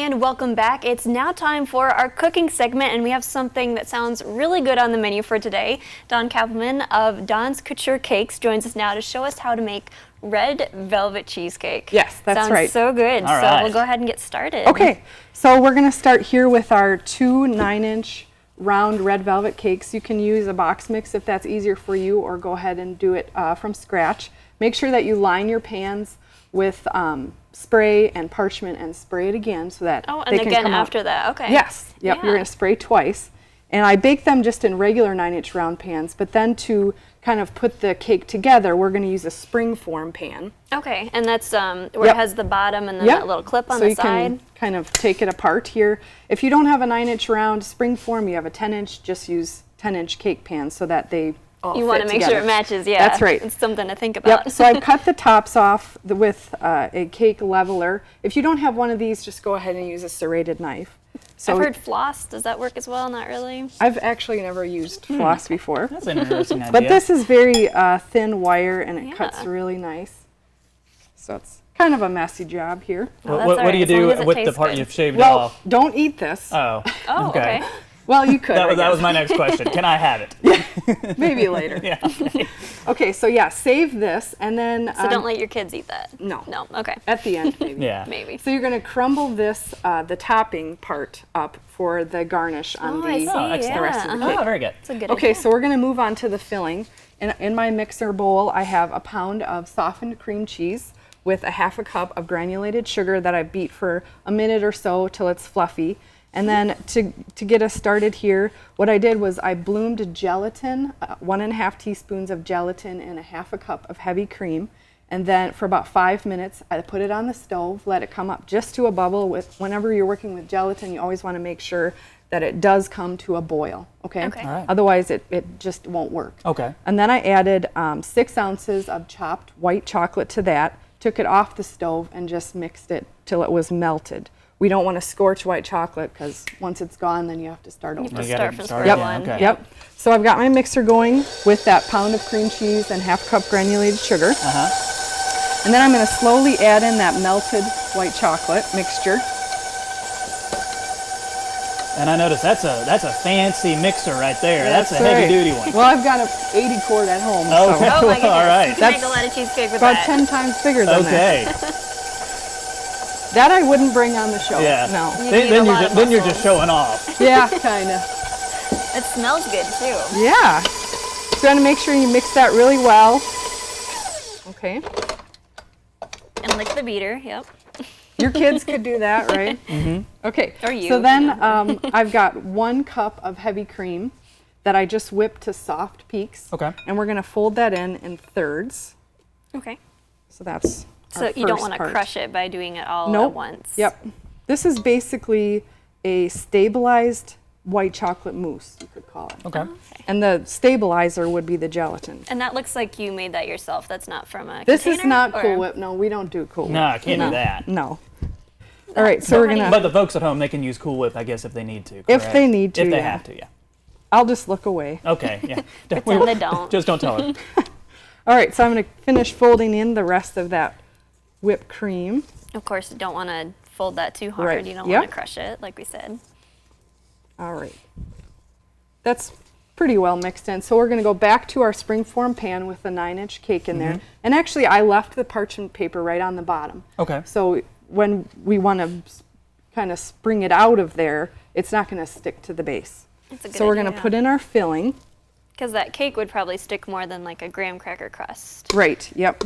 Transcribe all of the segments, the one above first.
And welcome back. It's now time for our cooking segment, and we have something that sounds really good on the menu for today. Don Kappelman of Don's Couture Cakes joins us now to show us how to make red velvet cheesecake. Yes, that's right. Sounds so good. All right. We'll go ahead and get started. Okay, so we're going to start here with our 2 9-inch round red velvet cakes. You can use a box mix if that's easier for you, or go ahead and do it from scratch. Make sure that you line your pans with spray and parchment and spray it again so that and they again can come after out. that, okay. Yes, yep, Yeah. you're going to spray twice. And I bake them just in regular 9-inch round pans, but then to kind of put the cake together, we're going to use a spring form pan. Okay, and that's where it has the bottom and then that little clip on so the side. You can kind of take it apart here. If you don't have a 9-inch round spring form, you have a 10-inch, just use 10-inch cake pans so that they all You want to make sure it matches, yeah. That's right. It's something to think about. Yep, so I've cut the tops off with a cake leveler. If you don't have one of these, just go ahead and use a serrated knife. So I've heard floss. Does that work as well? Not really. I've actually never used floss before. That's an interesting idea. But this is very thin wire, and it cuts really nice. So it's kind of a messy job here. What do you do with the part you've shaved off? Don't eat this. Oh, okay. Well, you could. That was my next question. Can I have it? Maybe later. Yeah. Okay, so yeah, save this, and then... So don't let your kids eat that? No. No, okay. At the end, maybe. Yeah. Maybe. So you're going to crumble this, the topping part up for the garnish on the rest of the cake. Oh, very good. That's a good Okay, idea. so we're going to move on to the filling. In my mixer bowl, I have a pound of softened cream cheese with a 1/2 cup of granulated sugar that I beat for a minute or so till it's fluffy. And then to get us started here, what I did was I bloomed gelatin, 1½ teaspoons of gelatin and a 1/2 cup of heavy cream. And then for about 5 minutes, I put it on the stove, let it come up just to a bubble. Whenever you're working with gelatin, you always want to make sure that it does come to a boil, okay? Okay. All right. Otherwise, it just won't work. Okay. And then I added 6 ounces of chopped white chocolate to that, took it off the stove, and just mixed it till it was melted. We don't want to scorch white chocolate because once it's gone, then you have to start over. You have to start from square Yep. one. Okay. Yep. So I've got my mixer going with that pound of cream cheese and 1/2 cup granulated sugar. And then I'm going to slowly add in that melted white chocolate mixture. And I noticed that's a fancy mixer right there. That's a heavy duty one. Well, I've got an 80 quart at home. Okay. So Oh my goodness. All right. You can make a lot of cheesecake with about that. 10 times bigger than that. Okay. That I wouldn't bring on the show. Yeah. No. Then you're just showing off. Yeah, kind of. It smells good too. Yeah. So you want to make sure you mix that really well. Okay. And lick the beater, yep. Your kids could do that, right? Mm-hmm. Okay. Or you, So then yeah. I've got 1 cup of heavy cream that I just whipped to soft peaks. Okay. And we're going to fold that in thirds. Okay. So that's So our you don't first want to part. crush it by doing it all Nope. at once. Yep. This is basically a stabilized white chocolate mousse, you could call it. Okay. And the stabilizer would be the gelatin. And that looks like you made that yourself. That's not from a This container, is not or- Cool Whip. No, we don't do Cool Whip. No, I can't do that. No. All right, so we're gonna. But the folks at home, they can use Cool Whip, I guess, if they need to. If correct? they need to, If they yeah. have to, yeah. I'll just look away. Okay, yeah. Pretend they don't. Just don't tell her. All right, so I'm gonna finish folding in the rest of that whipped cream. Of course, you don't want to fold that too hard. Right. You don't Yep. want to crush it, like we said. All right. That's pretty well mixed in. So we're going to go back to our springform pan with the 9-inch cake in there. And actually, I left the parchment paper right on the bottom. Okay. So when we want to kind of spring it out of there, it's not going to stick to the base. That's a good So we're idea. going to put in our filling. Because that cake would probably stick more than like a graham cracker crust. Right, yep.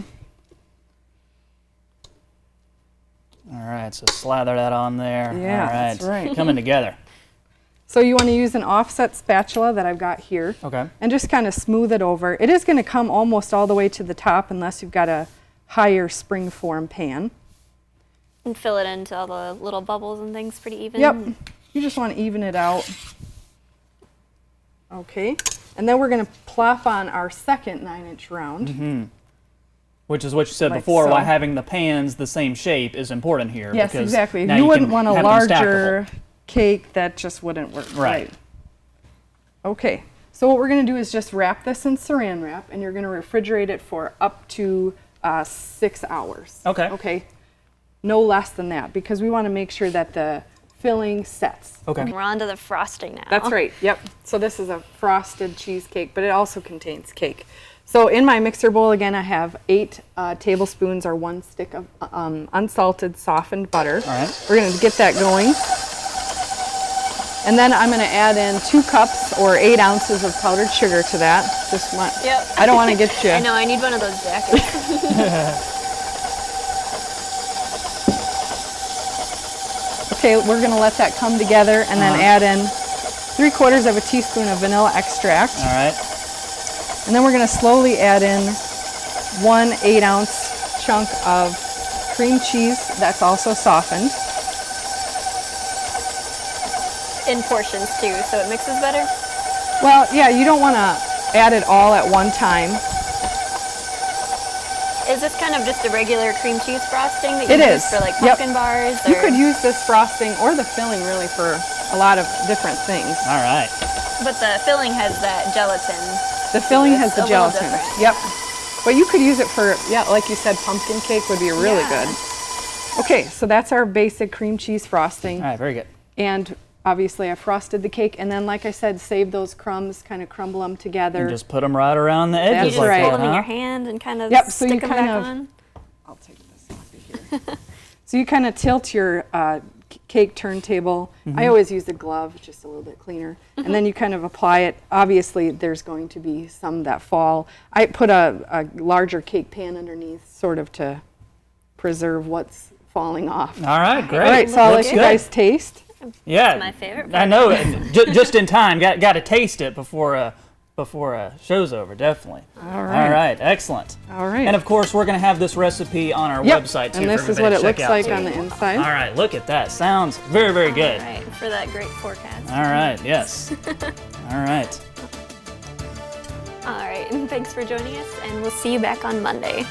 All right, so slather that on there. Yeah, All right. that's right. Coming together. So you want to use an offset spatula that I've got here. Okay. And just kind of smooth it over. It is going to come almost all the way to the top unless you've got a higher springform pan. And fill it into all the little bubbles and things pretty even. Yep. You just want to even it out. Okay. And then we're going to plop on our second 9-inch round. Which is what you said Like before, so. why having the pans the same shape is important here. Yes, because exactly. now You can wouldn't want a have them larger stackable. cake, that just wouldn't work. Right. Okay. So what we're going to do is just wrap this in saran wrap, and you're going to refrigerate it for up to 6 hours. Okay. Okay. no less than that, because we want to make sure that the filling sets. Okay. We're on to the frosting now. That's right, yep. So this is a frosted cheesecake, but it also contains cake. So in my mixer bowl, again, I have 8 tablespoons or 1 stick of unsalted softened butter. All right. We're going to get that going. And then I'm going to add in 2 cups or 8 ounces of powdered sugar to that. Yep. I don't want to get you. I know, I need one of those jackets. Okay, we're going to let that come together and then add in 3/4 of a teaspoon of vanilla extract. All right. And then we're going to slowly add in 1 8-ounce chunk of cream cheese that's also softened. In portions too, so it mixes better. Well, yeah, you don't want to add it all at one time. Is this kind of just a regular cream cheese frosting that you It use is. for like Yep. pumpkin bars? You or- could use this frosting or the filling really for a lot of different things. All right. But the filling has that gelatin. The filling It's has the a little gelatin. different. Yep. But you could use it for, yeah, like you said, pumpkin cake would be really Yeah. good. Okay, so that's our basic cream cheese frosting. All right, very good. And obviously I frosted the cake, and then like I said, save those crumbs, kind of crumble them together. And just put them right around the You edges That's just like right. hold that, them in huh? your hand and kind of Yep, so you stick them kind back of- on. I'll take this off of here. So you kind of tilt your cake turntable. I always use a glove, it's just a little bit cleaner. And then you kind of apply it. Obviously, there's going to be some that fall. I put a larger cake pan underneath, sort of to preserve what's falling off. All right, great. All right, so I'll let Looks you good. guys taste. Yeah, my favorite I know. Just in time. Got to taste it before show's over. Definitely. All right. All right. Excellent. All right. And of course, we're going to have this recipe on our Yep, website too. and for this is everybody what to it check looks out, like too. on the inside. All right. Look at that. Sounds very, very good. All right, for that great forecast. All right. Yes. All right. All right, and thanks for joining us, and we'll see you back on Monday.